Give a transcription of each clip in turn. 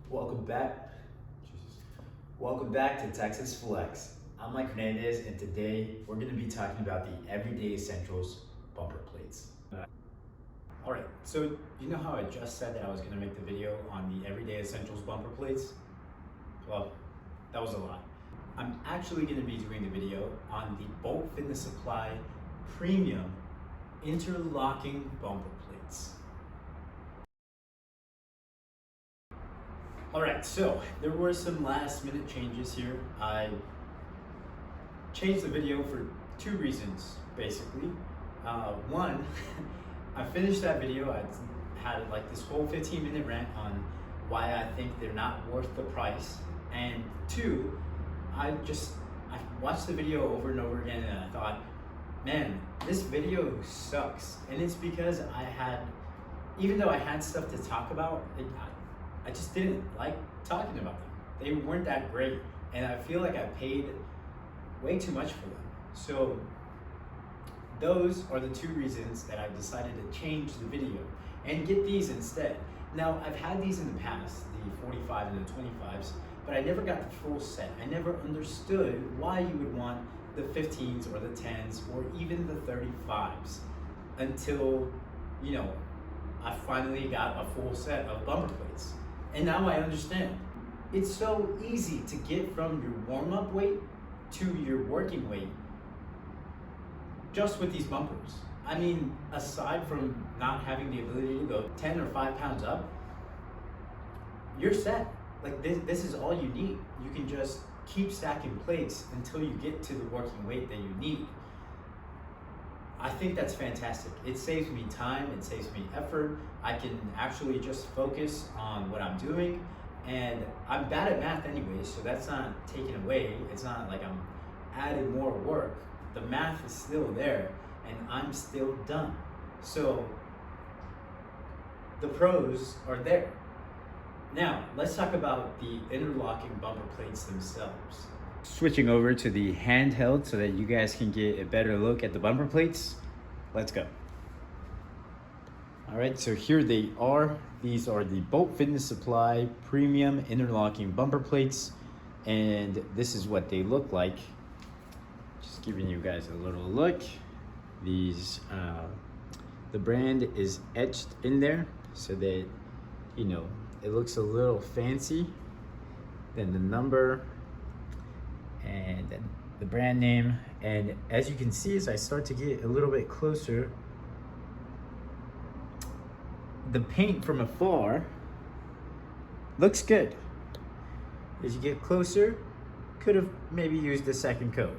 Welcome back. Welcome back to Texas Flex. I'm Mike Hernandez, and today we're going to be talking about the Everyday Essentials bumper plates. All right, so you know how I just said that I was going to make the video on the Everyday Essentials bumper plates? Well, that was a lie. I'm actually going to be doing the video on the Bolt Fitness Supply Premium Interlocking bumper plates. All right, so there were some last minute changes here. I changed the video for two reasons, basically. One, I finished that video. I had like this whole 15-minute rant on why I think they're not worth the price. And two, I watched the video over and over again, and I thought, man, this video sucks. And it's because even though I had stuff to talk about, I just didn't like talking about them. They weren't that great, and I feel like I paid way too much for them. So those are the two reasons that I decided to change the video and get these instead. Now, I've had these in the past, the 45 and the 25s, but I never got the full set. I never understood why you would want the 15s or the 10s or even the 35s until, I finally got a full set of bumper plates. And now I understand. It's so easy to get from your warm-up weight to your working weight just with these bumpers. I mean, aside from not having the ability to go 10 or 5 pounds up, you're set. Like this is all you need. You can just keep stacking plates until you get to the working weight that you need. I think that's fantastic. It saves me time, it saves me effort. I can actually just focus on what I'm doing, and I'm bad at math anyway, so that's not taken away. It's not like I'm adding more work. The math is still there, and I'm still done. So the pros are there. Now, let's talk about the interlocking bumper plates themselves. Switching over to the handheld so that you guys can get a better look at the bumper plates. Let's go. All right, so here they are. These are the Bolt Fitness Supply Premium Interlocking bumper plates, and this is what they look like. Just giving you guys a little look. These, the brand is etched in there so that, it looks a little fancy. Then the number, and then the brand name. And as you can see, as I start to get a little bit closer, the paint from afar looks good. As you get closer, could have maybe used a second coat.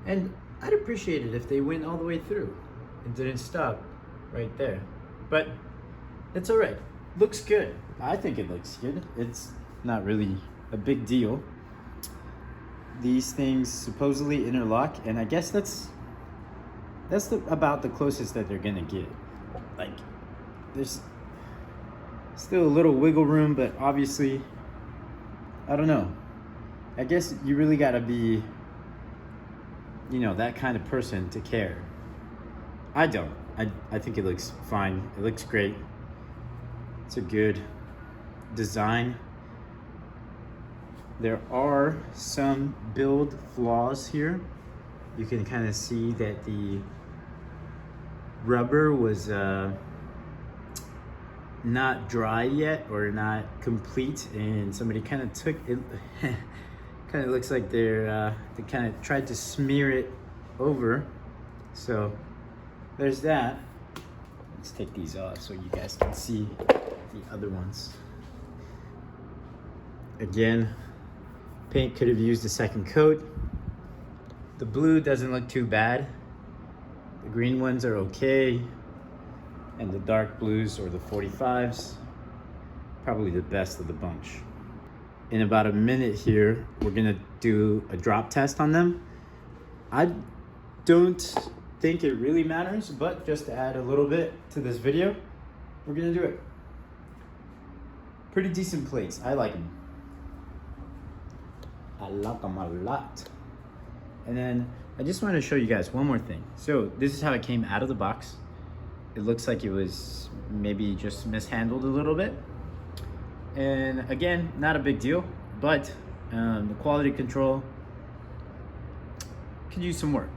And I'd appreciate it if they went all the way through and didn't stop right there. But it's all right. Looks good. I think it looks good. It's not really a big deal. These things supposedly interlock, and I guess that's about the closest that they're gonna get. Like, there's still a little wiggle room, but obviously, I don't know. I guess you really gotta be, that kind of person to care. I don't. I think it looks fine. It looks great. It's a good design. There are some build flaws here. You can kind of see that the rubber was not dry yet, or not complete, and somebody kind of took it. Kind of looks like they kind of tried to smear it over. So there's that. Let's take these off so you guys can see the other ones. Again, paint could have used a second coat. The blue doesn't look too bad. The green ones are okay. And the dark blues, or the 45s, probably the best of the bunch. In about a minute here, we're gonna do a drop test on them. I don't think it really matters, but just to add a little bit to this video, we're gonna do it. Pretty decent plates, I like them. I like them a lot. And then I just want to show you guys one more thing. So this is how it came out of the box. It looks like it was maybe just mishandled a little bit. And again, not a big deal, but the quality control could use some work.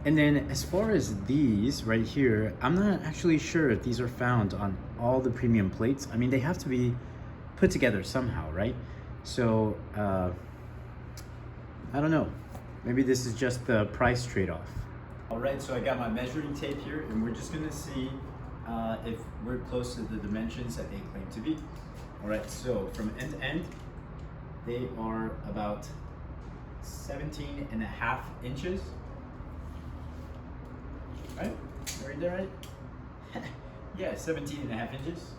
And then as far as these right here, I'm not actually sure if these are found on all the premium plates. I mean, they have to be put together somehow, right? So I don't know. Maybe this is just the price trade-off. All right, so I got my measuring tape here, and we're just gonna see if we're close to the dimensions that they claim to be. All right, so from end to end, they are about 17.5 inches. Right? Right there, right? Yeah, 17.5 inches.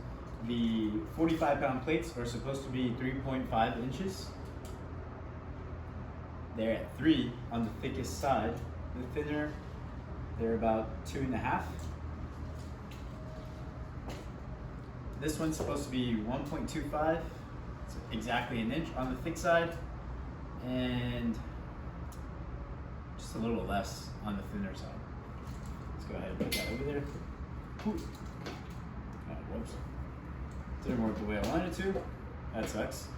The 45-pound plates are supposed to be 3.5 inches. They're at 3 on the thickest side. The thinner, they're about 2.5. This one's supposed to be 1.25. It's exactly an inch on the thick side, and just a little less on the thinner side. Go ahead and put that over there. Oh, whoops. Didn't work the way I wanted to. That sucks.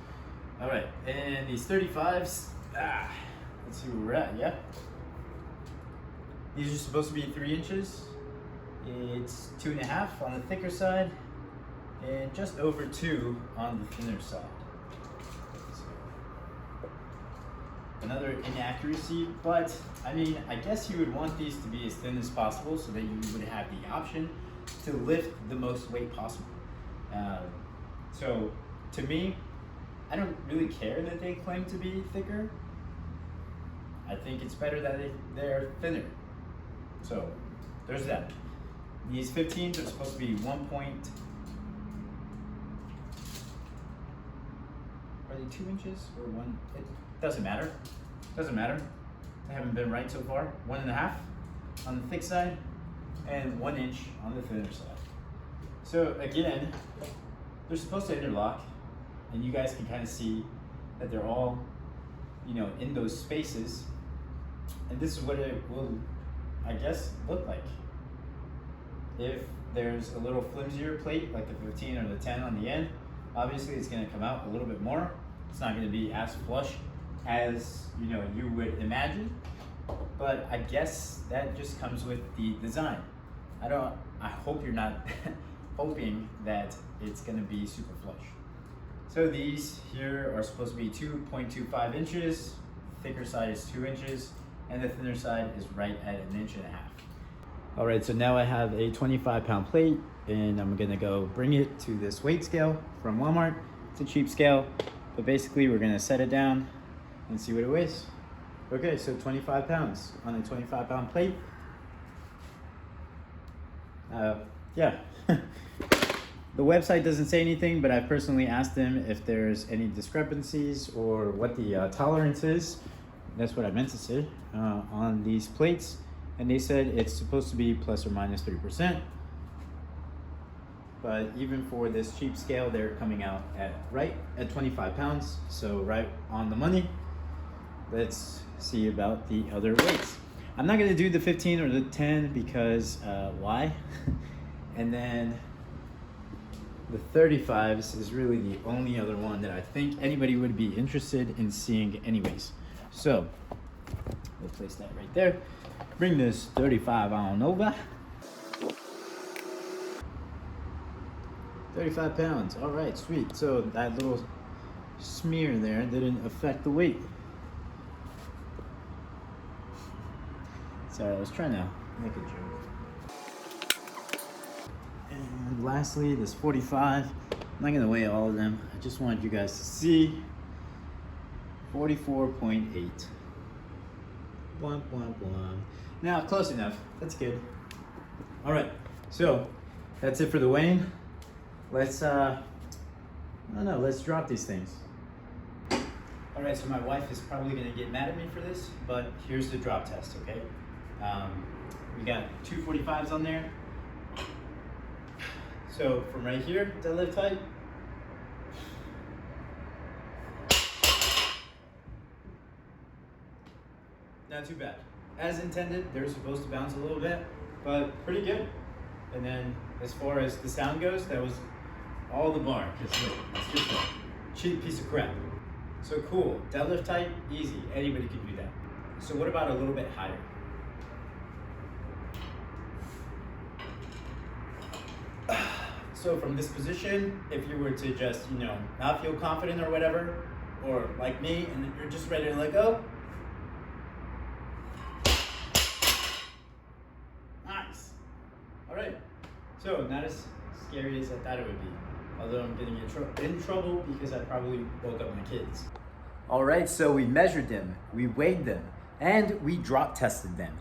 All right, and these 35s, let's see where we're at, yeah? These are supposed to be 3 inches. It's 2.5 on the thicker side, and just over 2 on the thinner side. Another inaccuracy, but I mean, I guess you would want these to be as thin as possible so that you would have the option to lift the most weight possible. So to me, I don't really care that they claim to be thicker. I think it's better that they're thinner. So there's that. These 15s are supposed to be 1 point. Are they 2 inches or 1? It doesn't matter. Doesn't matter. I haven't been right so far. 1.5 on the thick side and 1 inch on the thinner side. So again, they're supposed to interlock, and you guys can kind of see that they're all, you know, in those spaces. And this is what it will, I guess, look like. If there's a little flimsier plate, like the 15 or the 10 on the end, obviously it's going to come out a little bit more. It's not going to be as flush as, you know, you would imagine, but I guess that just comes with the design. I hope you're not hoping that it's going to be super flush. So these here are supposed to be 2.25 inches, thicker side is 2 inches, and the thinner side is right at 1.5 inches. All right, so now I have a 25-pound plate, and I'm gonna go bring it to this weight scale from Walmart. It's a cheap scale, but basically we're gonna set it down and see what it weighs. Okay, so 25 pounds on a 25-pound plate. Yeah. The website doesn't say anything, but I personally asked them if there's any discrepancies or what the tolerance is. That's what I meant to say on these plates. And they said it's supposed to be plus or minus 3%. But even for this cheap scale, they're coming out at right at 25 pounds. So right on the money. Let's see about the other weights. I'm not gonna do the 15 or the 10 because why? And then the 35s is really the only other one that I think anybody would be interested in seeing anyways. So we'll place that right there. Bring this 35 on over. 35 pounds, all right, sweet. So that little smear there didn't affect the weight. Sorry, I was trying to make a joke. And lastly, this 45. I'm not gonna weigh all of them. I just wanted you guys to see. 44.8. Now, close enough. That's good. All right, so that's it for the weighing. Let's, I don't know, let's drop these things. All right, so my wife is probably gonna get mad at me for this, but here's the drop test, okay? We got two 45s on there. So from right here, deadlift height. Not too bad. As intended, they're supposed to bounce a little bit, but pretty good. And then as far as the sound goes, that was all the bar, because look, it's just a cheap piece of crap. So cool, deadlift height, easy, anybody can do that. So what about a little bit higher? So from this position, if you were to just, not feel confident or whatever, or like me, and you're just ready to let go. Nice. All right. So not as scary as I thought it would be. Although I'm getting in trouble because I probably woke up my kids. All right, so we measured them, we weighed them, and we drop tested them.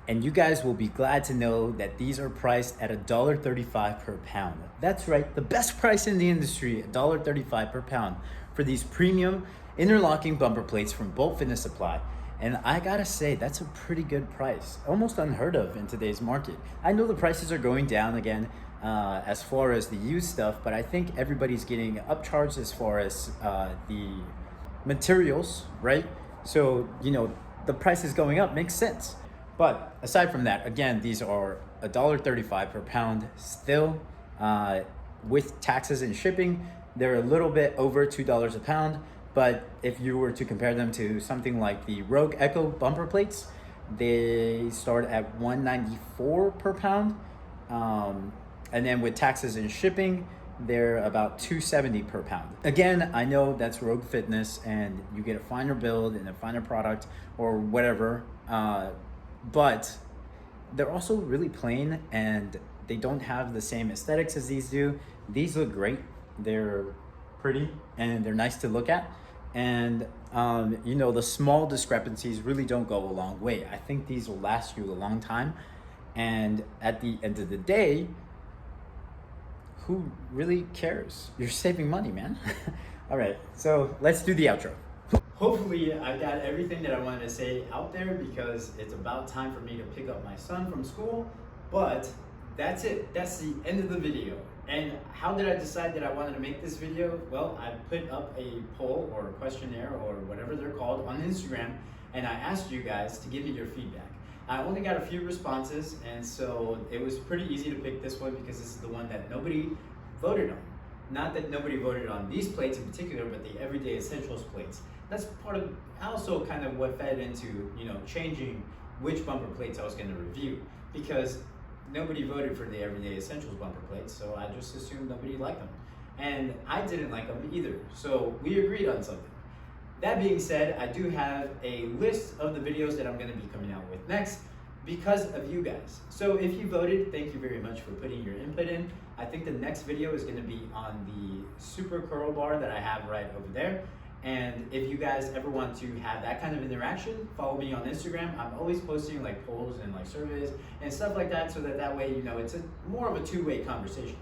And you guys will be glad to know that these are priced at $1.35 per pound. That's right, the best price in the industry, $1.35 per pound for these premium interlocking bumper plates from Bolt Fitness Supply. And I gotta say, that's a pretty good price, almost unheard of in today's market. I know the prices are going down again as far as the used stuff, but I think everybody's getting upcharged as far as the materials, right? So, the price is going up, makes sense. But aside from that, again, these are $1.35 per pound still. With taxes and shipping, they're a little bit over $2 a pound. But if you were to compare them to something like the Rogue Echo bumper plates, they start at $1.94 per pound. And then with taxes and shipping, they're about $2.70 per pound. Again, I know that's Rogue Fitness and you get a finer build and a finer product or whatever. But they're also really plain and they don't have the same aesthetics as these do. These look great. They're pretty and they're nice to look at. And the small discrepancies really don't go a long way. I think these will last you a long time. And at the end of the day, who really cares? You're saving money, man. All right, so let's do the outro. Hopefully I got everything that I wanted to say out there because it's about time for me to pick up my son from school. But that's it. That's the end of the video. And how did I decide that I wanted to make this video? Well, I put up a poll or a questionnaire or whatever they're called on Instagram, and I asked you guys to give me your feedback. I only got a few responses, and so it was pretty easy to pick this one because this is the one that nobody voted on. Not that nobody voted on these plates in particular, but the Everyday Essentials plates. That's part of also kind of what fed into, changing which bumper plates I was going to review, because nobody voted for the Everyday Essentials bumper plates, so I just assumed nobody liked them. And I didn't like them either, so we agreed on something. That being said, I do have a list of the videos that I'm going to be coming out with next because of you guys. So if you voted, thank you very much for putting your input in. I think the next video is going to be on the super curl bar that I have right over there. And if you guys ever want to have that kind of interaction, follow me on Instagram. I'm always posting like polls and like surveys and stuff like that, so that way, it's more of a two-way conversation.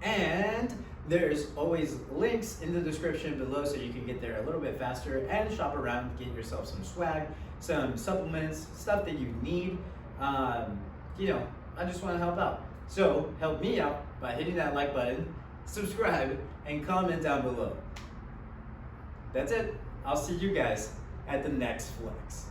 And there's always links in the description below so you can get there a little bit faster and shop around, get yourself some swag, some supplements, stuff that you need. I just want to help out. So help me out by hitting that like button, subscribe, and comment down below. That's it. I'll see you guys at the next flex.